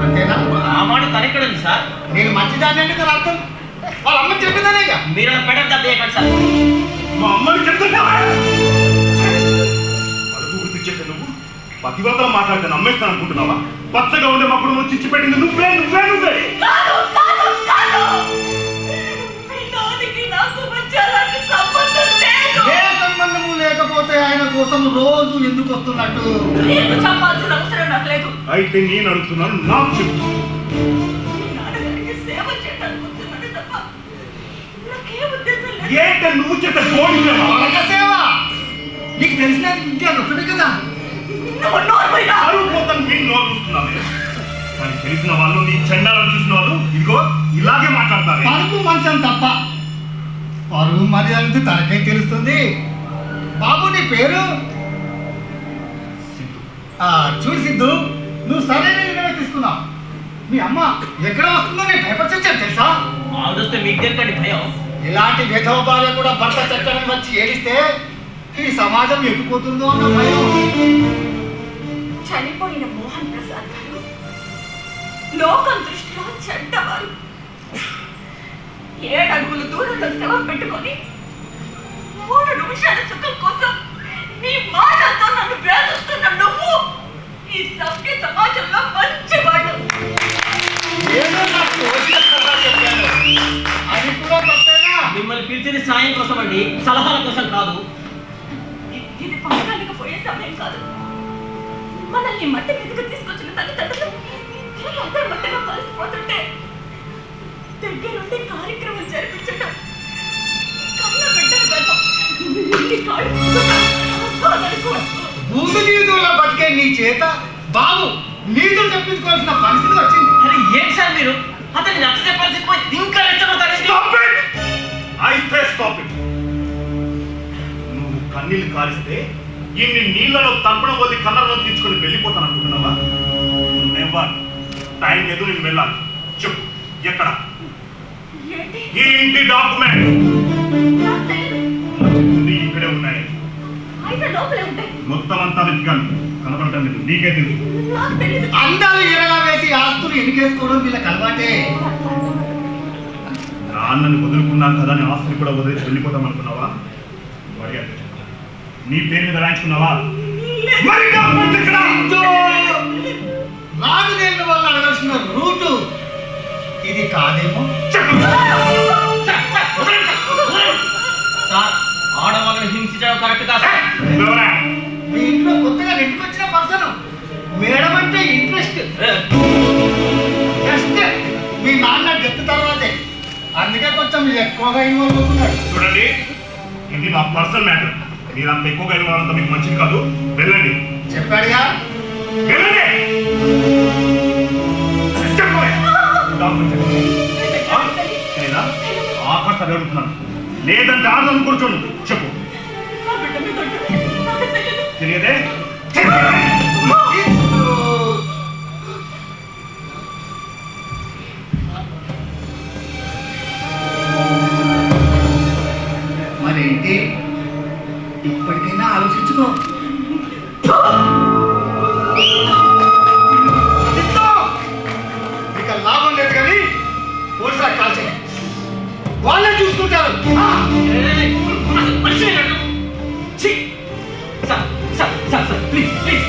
అంతేనా? ఆ మాట తనెక్కడుంది సార్? నేను మంచిదాన్ని అంటే కదా అర్థం. వాళ్ళ అమ్మ చెడ్డదనేగా. మీరు పెట్టడం తప్పేయకండి సార్. మా అమ్మని చెప్తున్నా అడుగు గుర్తించేసే నువ్వు పతివ్రతలో మాట్లాడితే నమ్మేస్తాను అనుకుంటున్నావా? పచ్చగా ఉండే మా కుటుంబం చిచ్చి పెట్టింది నువ్వే. కాదు, కాదు, కాదు. మీ నాన్నకి నాకు మధ్య అలాంటి కోసం రోజు ఎందుకు వస్తున్నట్టు? నీకు చెప్పాల్సిన అవసరం నాకు లేదు. అయితే నేను అడుగుతున్నాను, నాకు చెప్పు. మీ నాన్నగారికి సేవ చేయడానికి వస్తున్నాను తప్ప నాకే ఉద్దేశం లేదు. ఏంట నువ్వు చేసే కోడి సేవ? వాళ్ళక సేవ నీకు తెలిసిన విద్య ఒకటి కదా. నువ్వు నోర్మైనా అరువు పోతాను నేను నోరు చూస్తున్నాను. కానీ తెలిసిన వాళ్ళు నీ చెండాలను చూసిన వాళ్ళు ఇదిగో ఇలాగే మాట్లాడతారు. పరుపు మంచం తప్ప పరువు మర్యాద తనకే తెలుస్తుంది. బాబు నీ పేరు? చూడు సిద్ధు, నువ్వు సరైన నిర్ణయం తీసుకున్నావు. మీ అమ్మ ఎక్కడ వస్తుందో నేను భయపరచొచ్చాను తెలుసా? ఆవిడొస్తే మీకు దేనికండి భయం? ఇలాంటి విధవ భార్య కూడా భర్త చట్టం వచ్చి ఏడిస్తే ఈ సమాజం ఎక్కిపోతుందో అన్న భయం. చనిపోయిన మోహన్ ప్రసాద్ గారు లోకం దృష్టిలో చెడ్డవారు. 7 అడుగుల దూరంలో శవం పెట్టుకొని 3 నిమిషాల సుఖం కోసం నీ మాటలతో నన్ను వేధిస్తున్న నువ్వు ఈ సభ్య సమాజంలో మంచివాడు. ఏదో నాకు తోచిన సలహా చెప్పాను. అది కూడా తప్పేనా? మిమ్మల్ని పిలిచింది సాయం కోసం అండి, సలహాల కోసం కాదు. ఇది పక్కనకి పోయే సమయం కాదు. మనల్ని మట్టి మీదకి తీసుకొచ్చిన తల్లిదండ్రులు తిరిగి అదే మట్టిలో కలిసిపోతుంటే దగ్గరుండి కార్యక్రమం జరిపించడం కన్న బిడ్డల గర్వం. నీ కాళ్ళు పట్టుకుంటా. భూమి నీతుల్లో బతికే నీ చేత బాబు నీతులు చెప్పించుకోవాల్సిన పరిస్థితి వచ్చింది. అరే ఏంటి సార్ మీరు? అతన్ని నచ్చ చెప్పాల్సి పోయి ఇంకా రెచ్చగొడతారండి. Stop it! I say stop it. నువ్వు కన్నీళ్ళు కారిస్తే ఇన్ని నీళ్లలో తప్పడం వద్ద కన్నరలో తీసుకొని వెళ్ళిపోతాను అనుకుంటున్నావా? నెవర్. టైం ఎదురు నేను వెళ్ళాలి. చెప్పు ఎక్కడ? ఏంటి? ఈ ఇంటి డాక్యుమెంట్ నాకు తెలియదు. ఇక్కడే ఉన్నాయి. అయితే లోపలే ఉంటాయి. మొత్తం అంతా వెతికాను, కనపడటం లేదు. నీకే తెలుసు. నాకు తెలియదు. అందరూ ఎరగా వేసి ఆస్తులు ఎన్నికేసుకోవడం వీళ్ళకి అలవాటే. నాన్నని వదులుకున్నాను కదా అని ఆస్తిని కూడా వదిలేసి వెళ్ళిపోతాం అనుకున్నావా? వాడి నీ పేరు మీద రాయించుకున్నావా? మరి డాక్యుమెంట్ ఎక్కడ? రాజుదేవుల వల్ల అడగాల్సిన రూటు ఇది కాదేమో. చెప్పు. సార్ ఆడవాళ్ళని హింసించడం కరెక్ట్ కాదు. ఎవరా? మీ ఇంట్లో కొత్తగా నెట్టుకొచ్చిన పర్సన్ మేడం అంటే ఇంట్రెస్ట్. జస్ట్ మీ నాన్న డెత్ తర్వాతే, అందుకే కొంచెం ఎక్కువగా ఇన్వాల్వ్ అవుతున్నాడు. చూడండి, ఇది నా పర్సనల్ మ్యాటర్. మీరంత ఎక్కువగా ఇవ్వాలంత మీకు మంచిది కాదు. వెళ్ళండి. చెప్పాడుగా. వెళ్ళండి. చెప్పండి. డాక్టర్ చెప్పండి. లేదా ఆకాశ అడుగుతున్నాను, లేదంటే ఆడదాన్ని కూర్చోండి. చెప్పు. నా బిడ్డ మీద ఉంటుంది. నాకు తెలియదు. తెలియదే? మరేంటి, ఇప్పటికైనా ఆలోచించుకో. ఇక లాభం లేదు కానీ పోలీసులకు కాల్ చేయి, వాళ్ళే చూసుకుంటారు. ఏయ్, అసలు మనిషి లేనట్టు. ఛీ! Sir sir sir sir please please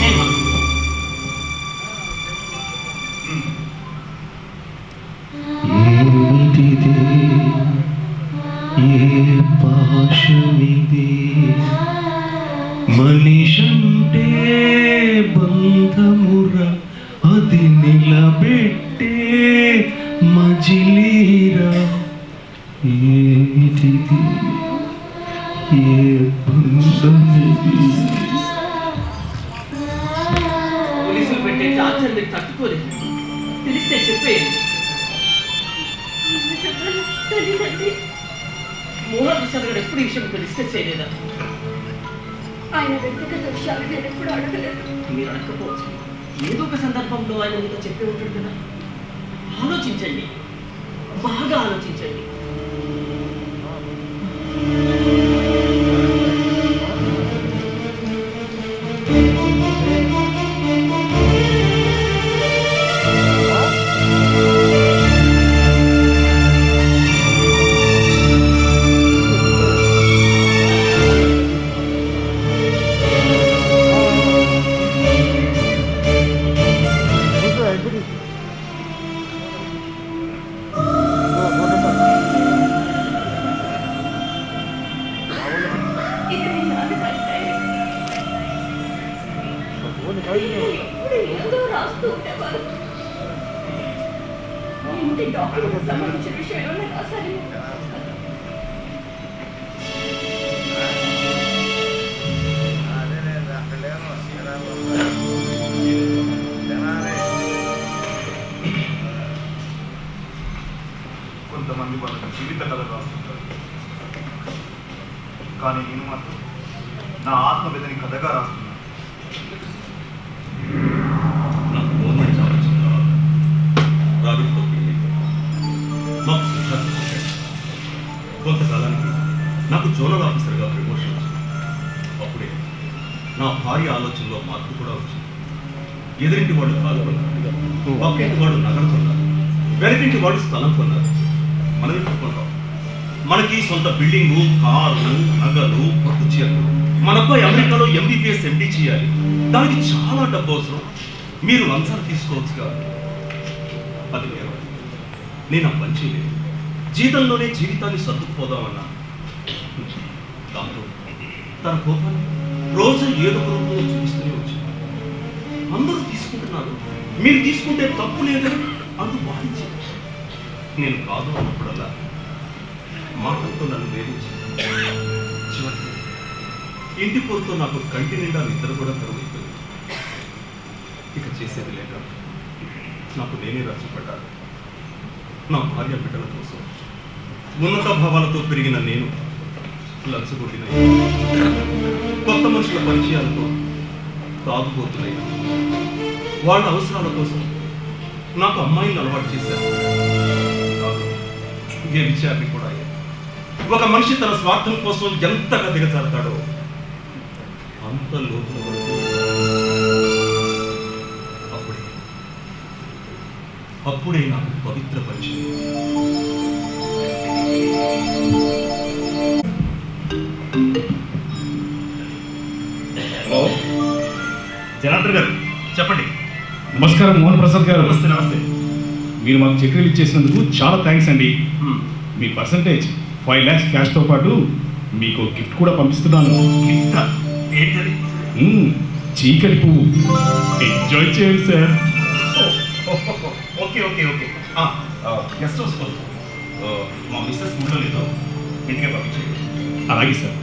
నేను ఏమిటిది ఏ పాశమిది మనిషంటే బంధముర అది నిలబెట్టే మజిలీరా ఏమిటిది ఏ బంధమిది పోలీసులు పెట్టే టార్చర్ మీరు తట్టుకోలేదు. తెలిస్తే చెప్పేయండి. తెలియదండి. మోహన్ ప్రసాద్ గారు ఎప్పుడు ఈ విషయం డిస్కస్ చేయలేదా? ఆయన వ్యక్తిగత విషయాలు నేను ఎప్పుడు అడగలేదు. మీరు అడగకపోవచ్చు, ఏదో ఒక సందర్భంలో ఆయన మీతో చెప్పే ఉంటాడు కదా. ఆలోచించండి, బాగా ఆలోచించండి. ఎప్పుడు ఏదో రాస్తూ ఉండేవారు. ఇంటి డాక్యుమెంట్ సంబంధించిన విషయం ఏమైనా రాశారేమో. కొంతమంది వాళ్ళకి జీవిత కథ రాస్తుంటారు, కానీ నేను మాత్రం నా ఆత్మవేదని కథగా రాస్తున్నాను. నాకు గవర్నమెంట్ జాబ్ వచ్చిన తర్వాత రాబిట్తో పెళ్ళి, మాకు సిద్ధార్థ వచ్చాడు. కొంతకాలానికి నాకు జోనల్ ఆఫీసర్గా ప్రమోషన్ వచ్చింది. అప్పుడే నా భార్య ఆలోచనలో మార్పు కూడా వచ్చింది. ఎదురింటి వాళ్ళు కాలు కొన్నారు, పక్కింటి వాళ్ళు నగలు కొన్నారు, వెనకింటి వాళ్ళు స్థలం కొన్నారు. మనం కొనుక్కుంటాం. మనకి సొంత బిల్డింగు, కారు, నగలు, పట్టు చీరలు. మన అబ్బాయి అమెరికాలో MBBS MD చేయాలి, దానికి చాలా డబ్బు అవసరం. మీరు లంచాలు తీసుకోవచ్చుగా. అది నేను ఆ పని చేయలేదు. జీతంలోనే జీవితాన్ని సర్దుకుపోదామన్నా. దాంతో తన కోపాన్ని రోజు ఏదో ఒక రూపంలో చూపిస్తూనే వచ్చింది. అందరూ తీసుకుంటున్నారు, మీరు తీసుకుంటే తప్పు లేదని అంటూ వాదించారు. నేను కాదు అన్నప్పుడల్లా మాటలతో నన్ను వేధించి చివరికి ఇంటి పొలతో నాకు కంటి నిండా నిద్ర కూడా కరువైపోయింది. ఇక చేసేది లేక నాకు నేనే రచ్చపడ్డాను. నా భార్య బిడ్డల కోసం ఉన్నత భావాలతో పెరిగిన నేను లచ్చగొట్టిన కొత్త మనుషుల పరిచయాలతో తాగుబోతున్నాయి. వాళ్ళ అవసరాల కోసం నాకు అమ్మాయిని అలవాటు చేశారు. వ్యభిచారిని కూడా అయ్యాను. ఒక మనిషి తన స్వార్థం కోసం ఎంతగా దిగజారుతాడో అంత లోతుల వరకు. అప్పుడే నాకు పవిత్ర పరిచయం. హలో జనార్దన్ గారు, చెప్పండి. నమస్కారం మోహన్ ప్రసాద్ గారు. నమస్తే. నమస్తే. మీరు మాకు చెక్కులు ఇచ్చేసినందుకు చాలా థ్యాంక్స్ అండి. మీ పర్సంటేజ్ 5 lakhs క్యాష్తో పాటు మీకు గిఫ్ట్ కూడా పంపిస్తున్నాను. గిఫ్టా? ఏంటది? చీకటి పువ్వు. ఎంజాయ్ చేయండి sir. Okay okay okay. Guest house కోసం మా మిస్సెస్ ఊళ్ళో లేదో ఇంటికే పంపించేది. అలాగే సార్.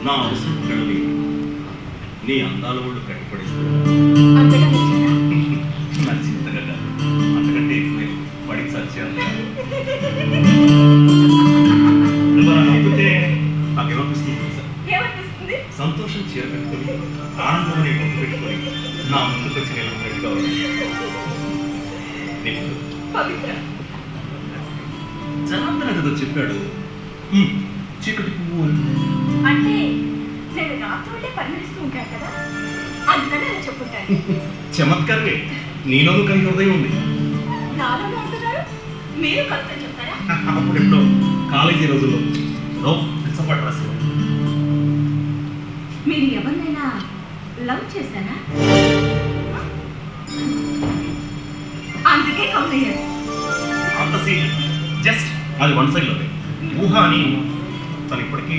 నా అవసరం కళ్ళని నీ అందాల వాళ్ళు కట్టిపడేస్తారు. నచ్చింది కదా, అంతకంటే ఎక్కువ పడి సత్యాలు. నువ్వు అలా నవ్వుతుంటే నాకేమనిపిస్తుంది తెలుసా? సంతోషం చీర పెట్టుకొని ఆనందం అనే ముందు పెట్టుకొని నా ముందుకు వచ్చి నేను ఉన్నట్టుగా జనార్దన్ ఏదో చెప్పాడు, చీకటి పువ్వు అంటే నేను రాత్రులే పరిగణిస్తూ ఉంటాను కదా, అందుకని అలా చెప్పుంటాను. చమత్కారమే, నీలోనూ కలిగి హృదయం ఉంది. నాలోనే అంటున్నారు. మీరు కవిత చెప్తారా? అప్పుడెప్పుడో కాలేజీ రోజుల్లో సపోర్ట్ రాసేవాడు. మీరు ఎవరినైనా లవ్ చేశారా? అందుకే కౌలయ్యారు. అంత సీన్ జస్ట్ అది వన్ సైడ్లోనే ఊహ అని తను ఇప్పటికీ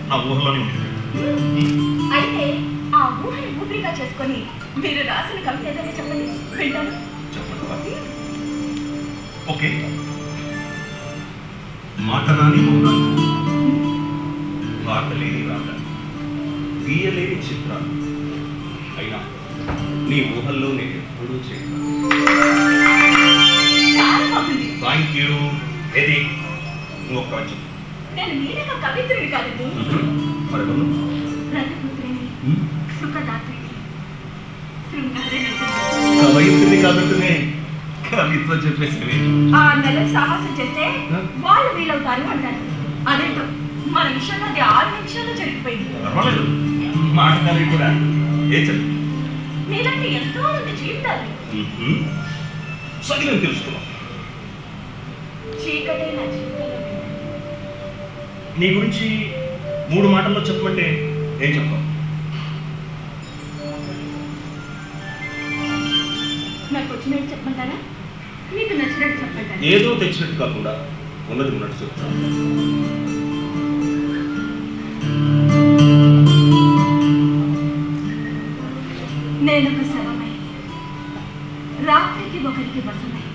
నా ఊహలోనే ఉంటుంది. అయితే ఆ ఊహని ఊపిరిగా చేసుకొని మీరు రాసిన కవిత ఏదైనా చెప్పండి, వింటాను. చెప్పండి. ఓకే. మాట రాని మౌనాలు, పాటలేని రాగాలు, గీయలేని చిత్రాలు, అయినా నీ ఊహల్లో నేను ఎప్పుడూ చేయను. చాలా బాగుంది. Thank you. ఏది ఇంకొక వచ్చి నేను మీరేగా కవిత్రుని కాదండి, మరెవరు? రథపుత్రిని, సుఖదాత్రిని, శృంగారిని. కవయిత్రిని కాబట్టినే కవిత్వం చెప్పేసి ఆ నెలకు సాహసం చేస్తే వాళ్ళు వీలవుతారు అంటారు. అదేంటో మన విషయంలో అది 6 నిమిషాల్లో జరిగిపోయింది. పర్వాలేదు, మాటకాలి కూడా ఏ చెప్పి మీరంటే ఎంతో మంది జీవితాలు. సగిలం తెలుసుకున్నాం. చీకటే నా జీవితంలో నీ గురించి 3 మాటల్లో చెప్పమంటే ఏం చెప్తావు? నాకు వచ్చినట్టు చెప్పమంటారా, మీకు నచ్చినట్టు చెప్పంటారా? ఏదో తెచ్చినట్టు కాకుండా ఉన్నది ఉన్నట్టు చెప్తాను. నేనొక శవమై రాత్రికి ఒకరికి వశమై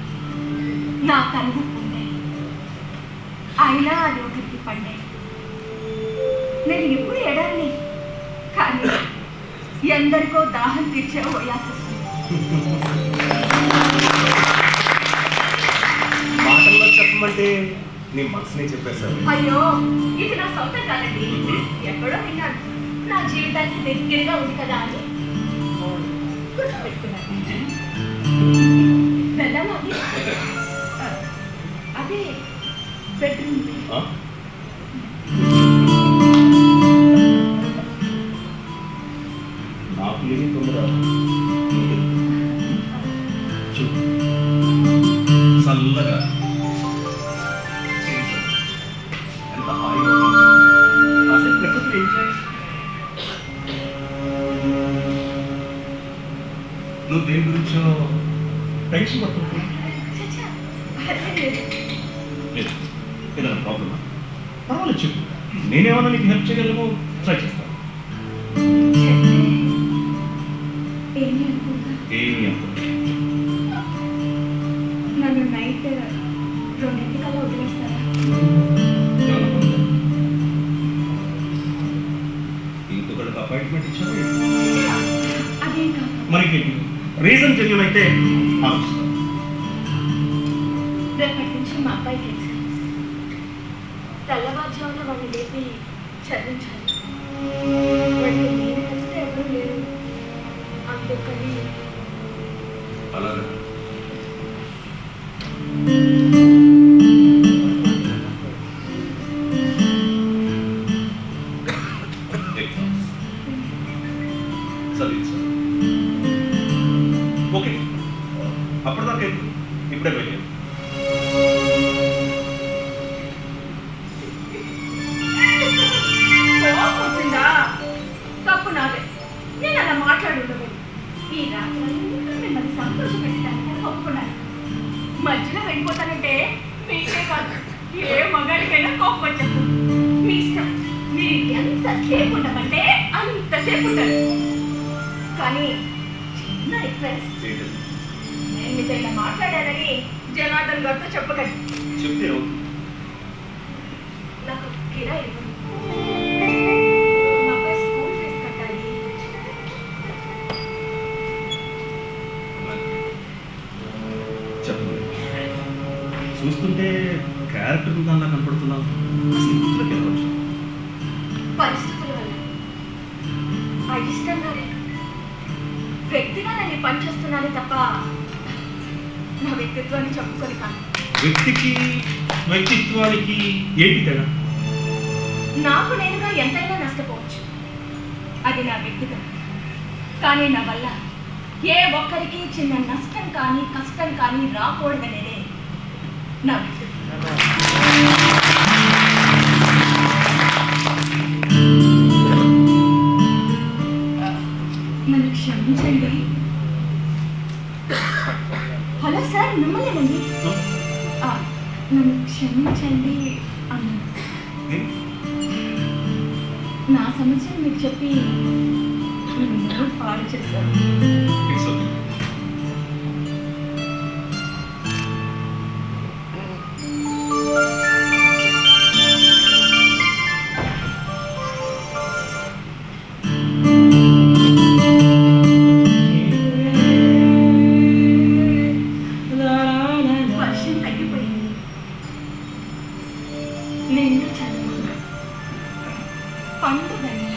నా కలుగు ఉండే, అయినా అది ఒకరికి పండే. నేను ఎప్పుడు ఎడారిని, కానీ ఎందరికో దాహం తీర్చే ఓయాసిస్తుంది. మాటల్లో చెప్పమంటే నీ మనసునే చెప్పేశాను. అయ్యో, ఇది నా సొంతం కాదండి, ఎక్కడో విన్నాను. నా జీవితానికి దగ్గరగా ఉంది కదా అని గుర్తుపెట్టుకున్నాను. వెళ్ళాలా అది? అదే బెడ్రూమ్. ఆ? నాకు లేని తొందర నీకు. చూడు, చల్లగా ఎంత హాయిగా ఉంది. కాసేపు ప్రకృతిని ఎంజాయ్. నువ్వు దేని గురించో టెన్షన్ పడుతున్నావు. చచ్చా, అదే లేదు. లేదు, ఏదైనా ప్రాబ్లమా? పర్వాలేదు, చెప్పు. నేనేమన్నా నీకు హెల్ప్ చేయగలను, ట్రై చేస్తాను. చెప్తే ఏమీ అనుకుంటా. ఏమీ అనుకోలేదు. నన్ను నైట్ 2:00 వదిలేస్తారా? ఇంకొకరికి అపాయింట్మెంట్ ఇచ్చావు. అదేం కాదు. మరి రీజన్ జెన్యూన్ అయితే ఆలోచిస్తాను. రేపటి నుంచి మా అబ్బాయికి ఎగ్జామ్స్. తెల్లవారుజామున వాడిని లేపి చదివించాలి. వాడికి నేను వస్తే ఎవరు లేరు, అందుకని అలాగే చదివించాలి. ఓకే, అప్పటిదాకా ఇప్పుడే వెళ్ళాను. కోపం వచ్చిందా? తప్పు నాదే. నేను అలా మాట్లాడుండదు. ఈ రాత్రి మిమ్మల్ని సంతోషపెట్టడానికి ఒప్పుకున్నాను. మధ్యలో వెళ్ళిపోతానంటే మీకే కాదు, ఏ మగాడికైనా కోపం వచ్చేస్తుంది. మీ ఇష్టం, మీరు ఎంతసేపు ఉండమంటే అంతసేపు ఉంటారు. కానీ చిన్న రిక్వెస్ట్, నేను మీతో ఇలా మాట్లాడాలని జనార్దన్ గారితో చెప్పకండి. చెప్తే నాకు కిరాయి ఇవ్వండి. మా అబ్బాయి స్కూల్ ఫీజు కట్టాలి. చెప్పండి. చూస్తుంటే క్యారెక్టర్ దానిలా కనపడుతున్నావు. సింపుల్కి వెళ్ళవచ్చు. పరిస్థితుల వల్ల అయిష్టంగానే వ్యక్తిగా నేను పనిచేస్తున్నాను తప్ప నా వ్యక్తిత్వాన్ని చెప్పుకొని కాదు. వ్యక్తికి వ్యక్తిత్వానికి ఏంటి తేడా? నాకు నేనుగా ఎంతైనా నష్టపోవచ్చు, అది నా వ్యక్తిగతం. కానీ నా వల్ల ఏ ఒక్కరికి చిన్న నష్టం కానీ కష్టం కానీ రాకూడదనేదే నా విషయం. నన్ను క్షమించండి. హలో సార్, మిమ్మల్నేనండి. నన్ను క్షమించండి అన్నాను. నా సమస్యను మీకు చెప్పి నన్ను పాడు చేశాను. వర్షం తగ్గిపోయింది. నిండు చదువు పండు వెన్న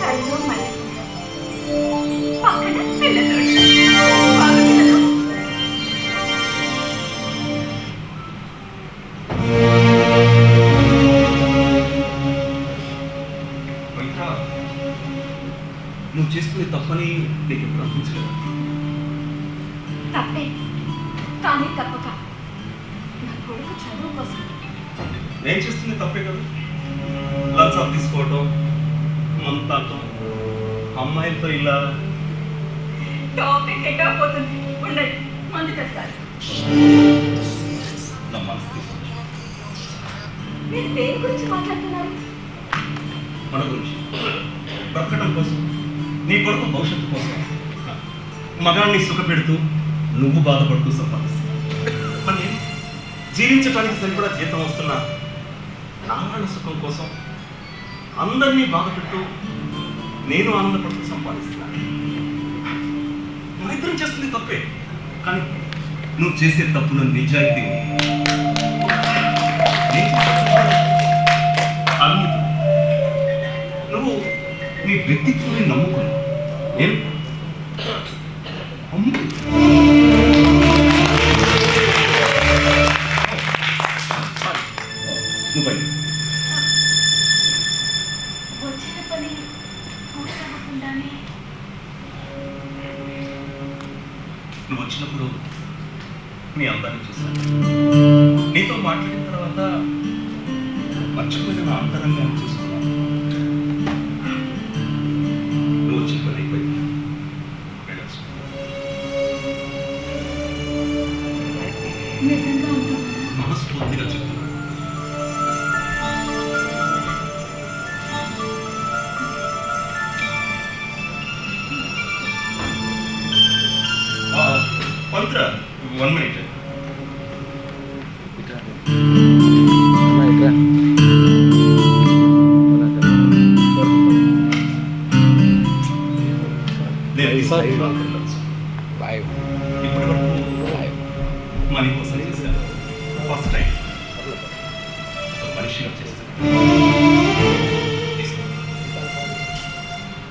కళ్ళు మల్లెపూల పక్కన పిల్లలు పక్షులు. నువ్వు చేస్తున్న తప్పని నీకు ఎప్పుడు అనిపించలేదు? తప్పే, కానీ తప్పక నా కొడుకు చదువు కోసం. నేను చేస్తుంది తప్పే కదా. లంచాలు తీసుకోవటం, మంతాటం, అమ్మాయిలతో ఇలా. టాపిక్ ఎక్కడ పోతుంది? ఉండండి, మందు తెస్తారు. నా మనసు తీసుకు. మీరు దేని గురించి మాట్లాడుతున్నారు? మన గురించి, బ్రతకడం కోసం, నీ కొడుకు భవిష్యత్తు కోసం. మగాన్ని సుఖపెడుతూ నువ్వు బాధపడుతూ సంపాదిస్తావు. జీవించడానికి సరిపడా జీతం వస్తున్నా నారాయణ సుఖం కోసం అందరినీ బాధపెడుతూ నేను ఆనందపడుతూ సంపాదిస్తున్నాను. మన ఇద్దరం చేస్తుంది తప్పే, కానీ నువ్వు చేసే తప్పులో నిజాయితీ నువ్వు నీ వ్యక్తిత్వాన్ని నమ్ముకున్నావు. నేను వచ్చిన పని పూర్తవకుండానే నువ్వు వచ్చినప్పుడు నీ అందాన్ని చూశాను. నీతో మాట్లాడిన తర్వాత మర్చిపోయిన నా అంతరంగాన్ని చూసుకున్నాను. నువ్వు వచ్చిన పని అయిపోయింది. నిజంగా ఉంటుందా? మనస్ఫూర్తిగా చెప్తున్నాను. పవిత్ర, 1 minute. ఇప్పటి వరకు మనీ కోసం చేశాను. ఫస్ట్ టైం మనిషిగా చేస్తాను.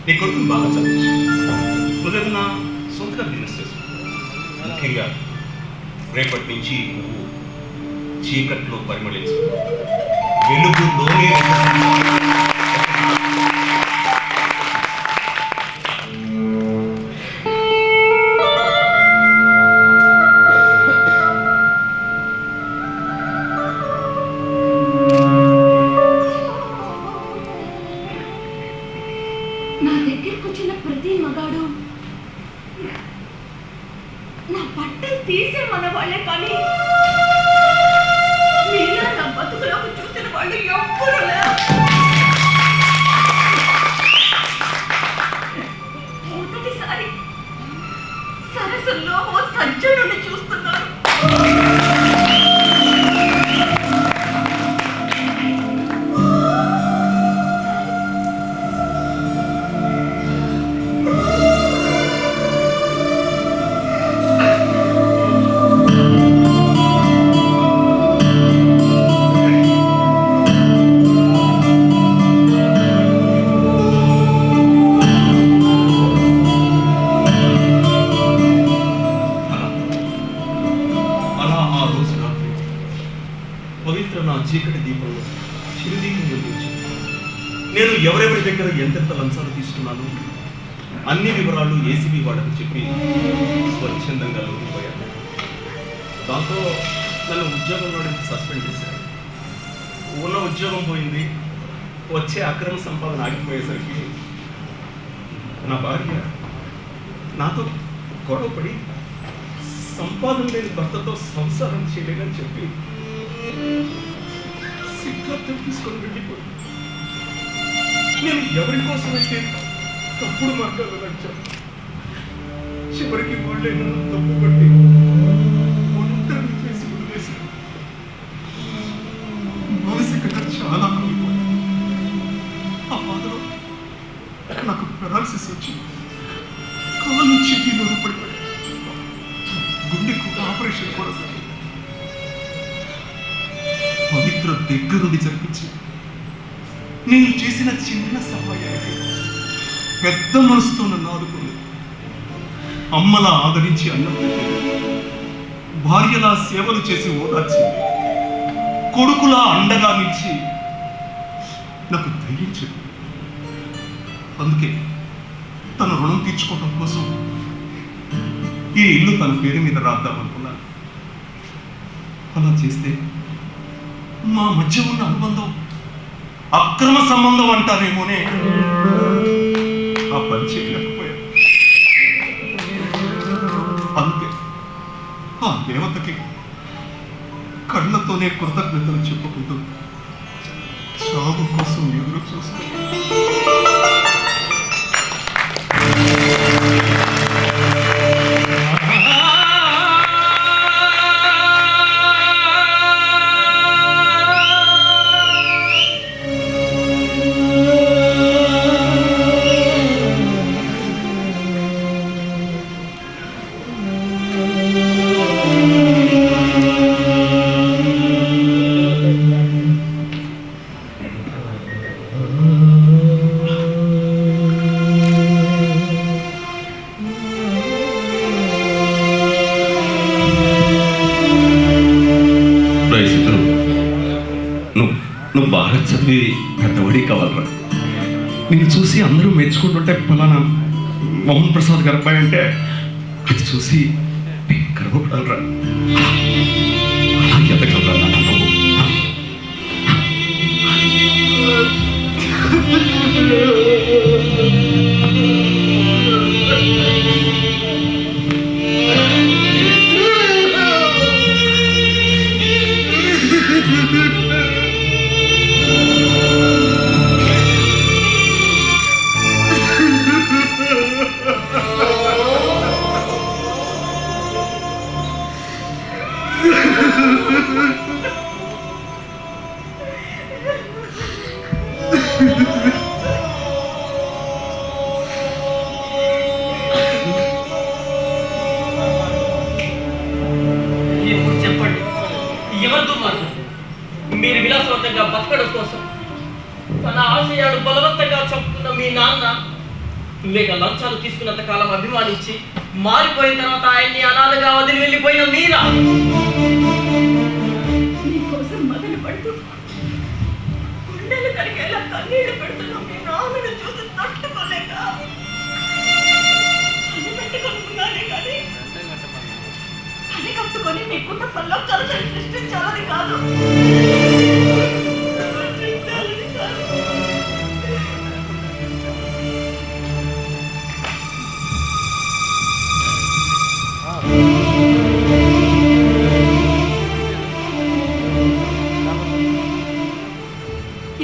నీ కొడుకుని బాగా చదివించు. కుదరదున సొంతగా బిజినెస్ చేసుకో. ముఖ్యంగా రేపటి నుంచి నువ్వు చీకట్లో పరిమళించు, వెలుగులోనే నా దగ్గరికి వచ్చిన ప్రతి మగాడు నా బట్టలు తీసే మన వాళ్ళే, కానీ మీలా నా బతుకులోకి చూసిన వాళ్ళు ఎవ్వరూ లేరు. మొదటిసారి సరస్సుల్లో ఓ సజ్జనుడిని చూస్తున్నాను. చీకటి దీపంలో చిరుదీపం వెలిగించి నేను ఎవరెవరి దగ్గర ఎంతెంత లంచాలు తీసుకున్నాను అన్ని వివరాలు ఏసీబీ వాళ్ళకు చెప్పి స్వచ్ఛందంగా లొంగిపోయాను. దాంతో నన్ను ఉద్యోగంలో నుంచి సస్పెండ్ చేశారు. ఉన్న ఉద్యోగం పోయింది, వచ్చే అక్రమ సంపాదన ఆగిపోయేసరికి నా భార్య నాతో గొడవపడి సంపాదన లేని భర్తతో సంసారం చేయలేదని చెప్పి సిద్ధార్థం తీసుకొని వెళ్ళిపోయి నేను ఎవరి కోసమైతే తప్పుడు మార్గాలు నడిచాను. చివరికి వాళ్ళే నన్ను తప్పుపట్టి ఒంటరిని చేసి వదిలేసి మానసికంగా చాలా కోల్పోయాను. ఆ బాధలో నాకు పెరాలసిస్ వచ్చి కాలు చెయ్యి నొరపడిపోయాయి. గుండెకు ఆపరేషన్ కూడా జరిగింది. పవిత్ర దగ్గరుండి జరిపించి నేను చేసిన చిన్న సహాయానికి పెద్ద మనసుతో నన్ను ఆదుకుంది. అమ్మలా ఆదరించి అన్నం పెట్టింది, భార్యలా సేవలు చేసి ఓదార్చింది, కొడుకులా అండగా నిలిచి నాకు ధైర్యం చెప్పింది. అందుకే తన రుణం తీర్చుకోవడం కోసం ఈ ఇల్లు తన పేరు మీద రాద్దామనుకున్నాను. అలా చేస్తే మా మధ్య ఉన్న అనుబంధం అక్రమ సంబంధం అంటారేమోనే ఆ పని చేయలేకపోయాను. అందుకే ఆ దేవతకి కళ్ళతోనే కృతజ్ఞతలు చెప్పుకుంటూ చావు కోసం ఎదురు చూస్తాను. నువ్వు బాగా చదివి పెద్దవాడి కావాలరా. నేను చూసి అందరూ మెచ్చుకుంటుంటే ఫలానా మోహన్ ప్రసాద్ గారి అబ్బాయి అంటే అది చూసి నేను గర్వపడాలరా. అలా ఎదగలరా నాన్న నువ్వు. ఇప్పుడు చెప్పండి, ఎవరితో మాట మీరు విలాసవంతంగా బతకడం కోసం తన ఆశయాలు బలవంతంగా చంపుతున్న మీ నాన్న, లేక లంచాలు తీసుకున్నంత కాలం అభిమానించి మారిపోయిన తర్వాత ఆయన్ని అనాథగా వదిలి వెళ్ళిపోయిన మీరా? నీకోసం మొదలు పడుతూ గుండెలు కరిగేలా కన్నీళ్లు పెడుతున్న మీ నాన్నను చూసి తట్టుకోలేక పని పెట్టుకున్నానే కానీ పని కట్టుకొని మీ కుటుంబంలో కలసలు సృష్టించాలని కాదు.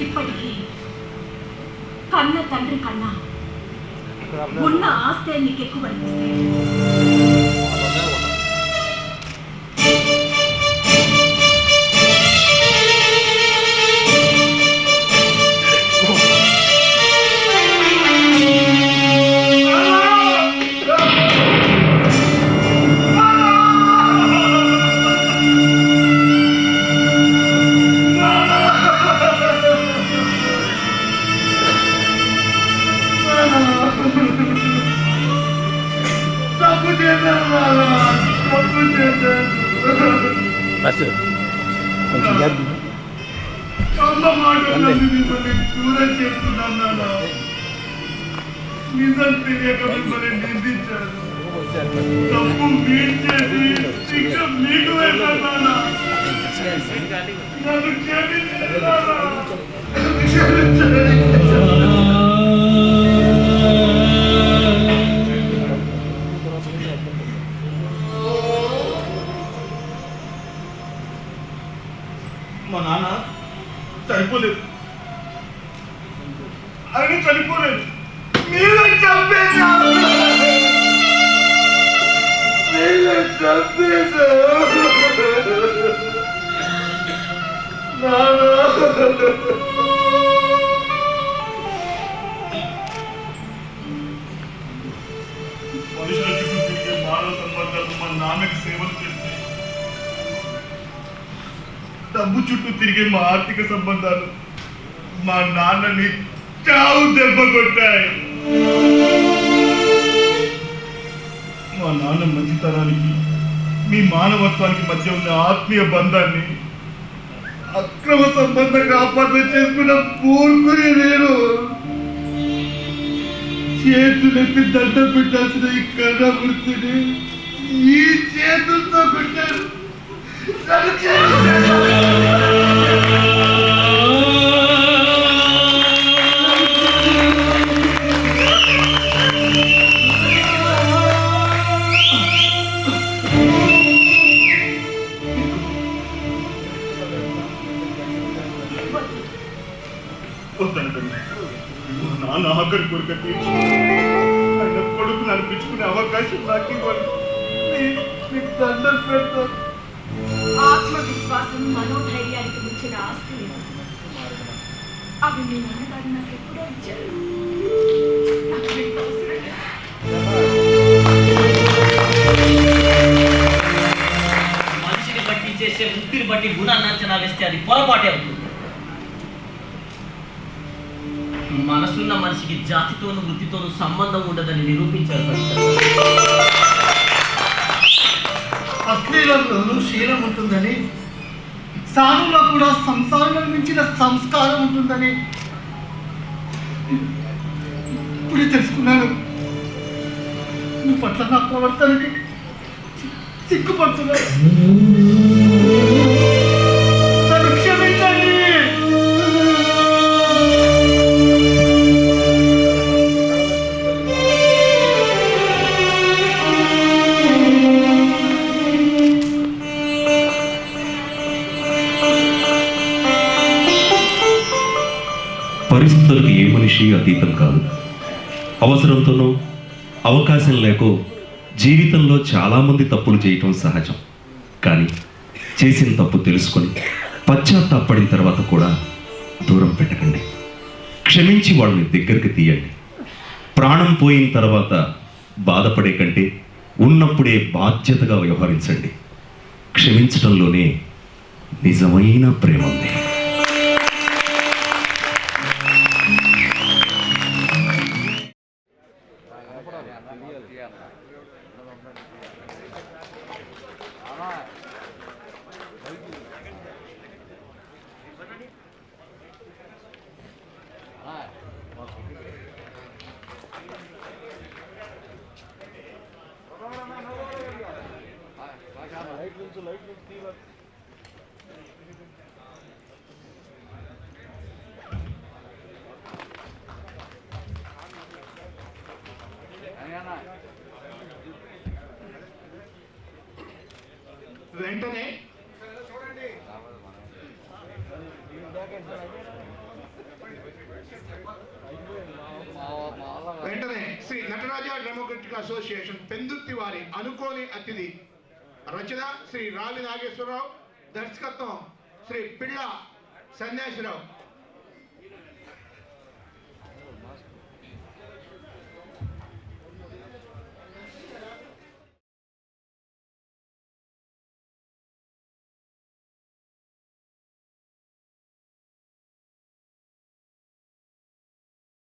ఇప్పటికీ కన్న తండ్రి కన్నా ఉన్న ఆస్తే నీకు ఎక్కువ అనిపిస్తాయి. బస్ కొంచెం గ్యాప్ ఇవ్వు. అమ్మ మాట నమ్మి మిమ్మల్ని దూరం చేస్తున్నాను నాన్న. నిజం తెలియక మిమ్మల్ని నిందించాను. తప్పు మీరు చేసి శిక్ష మీకు వేశాను నాన్న. నన్ను క్షమించండి నాన్న. మా నాన్న చనిపోలేదు. ఆయన చనిపోలేదు. మీరు చంపేశారు. మీరు చంపేశారు. మనుషుల చుట్టూ తిరిగే మానవ సంబంధాలు మా నాన్నకి సేవలు చేస్తే, డబ్బు చుట్టూ తిరిగే మా ఆర్థిక సంబంధాలు మా నాన్నని చావు దెబ్బ కొట్టాయి. మా నాన్న మంచితనానికి మీ మానవత్వానికి మధ్య ఉన్న ఆత్మీయ బంధాన్ని అక్రమ సంబంధంగా అపార్థం చేసుకున్న పూర్కుని నేను చేతులెత్తి దండ పెట్టాల్సిన ఈ కర్ర వృత్తిని ఈ చేతులతో పెట్టారు. నాన్న ఆఖరి కోరిక తీర్చి ఆయన కొడుకుని అనిపించుకునే అవకాశం నాకు ఇవ్వండి. మీకు దండం పెడతాను. ఆత్మవిశ్వాసం మనోధైర్యానికి మించిన ఆస్తి లేదు. అవి మీ నాన్నగారు నాకు ఎప్పుడో ఇచ్చారు. నాకు వీటి అవసరం లేదు. మనిషిని బట్టి చేసే వృత్తిని బట్టి గుణాన్ని అంచనా వేస్తే అది పొరపాటే అవుతుంది. మనసున్న మనిషికి జాతితోనూ వృత్తితోనూ సంబంధం ఉండదని నిరూపించారు. అశ్లీలంలోనూ శీలం ఉంటుందని, సానులో కూడా సంసారం మించిన సంస్కారం ఉంటుందని ఇప్పుడే తెలుసుకున్నాను. నువ్వు పట్ల నా ప్రవర్తనకి సిగ్గుపడుతున్నాను. నన్ను క్షమించండి. పరిస్థితులకు ఏ మనిషి అతీతం కాదు. అవసరంతోనో అవకాశం లేకో జీవితంలో చాలామంది తప్పులు చేయటం సహజం. కానీ చేసిన తప్పు తెలుసుకొని పశ్చాత్తాపడిన తర్వాత కూడా దూరం పెట్టకండి. క్షమించి వాళ్ళని దగ్గరికి తీయండి. ప్రాణం పోయిన తర్వాత బాధపడే కంటే ఉన్నప్పుడే బాధ్యతగా వ్యవహరించండి. క్షమించడంలోనే నిజమైన ప్రేమ ఉంది. వెంటనే శ్రీ నటరాజ డెమోక్రటిక్ అసోసియేషన్ పెందుర్తి వారి అనుకోని అతిథి, రచన శ్రీ రావి నాగేశ్వరరావు, దర్శకత్వం శ్రీ పిళ్ళ సన్యాసిరావు.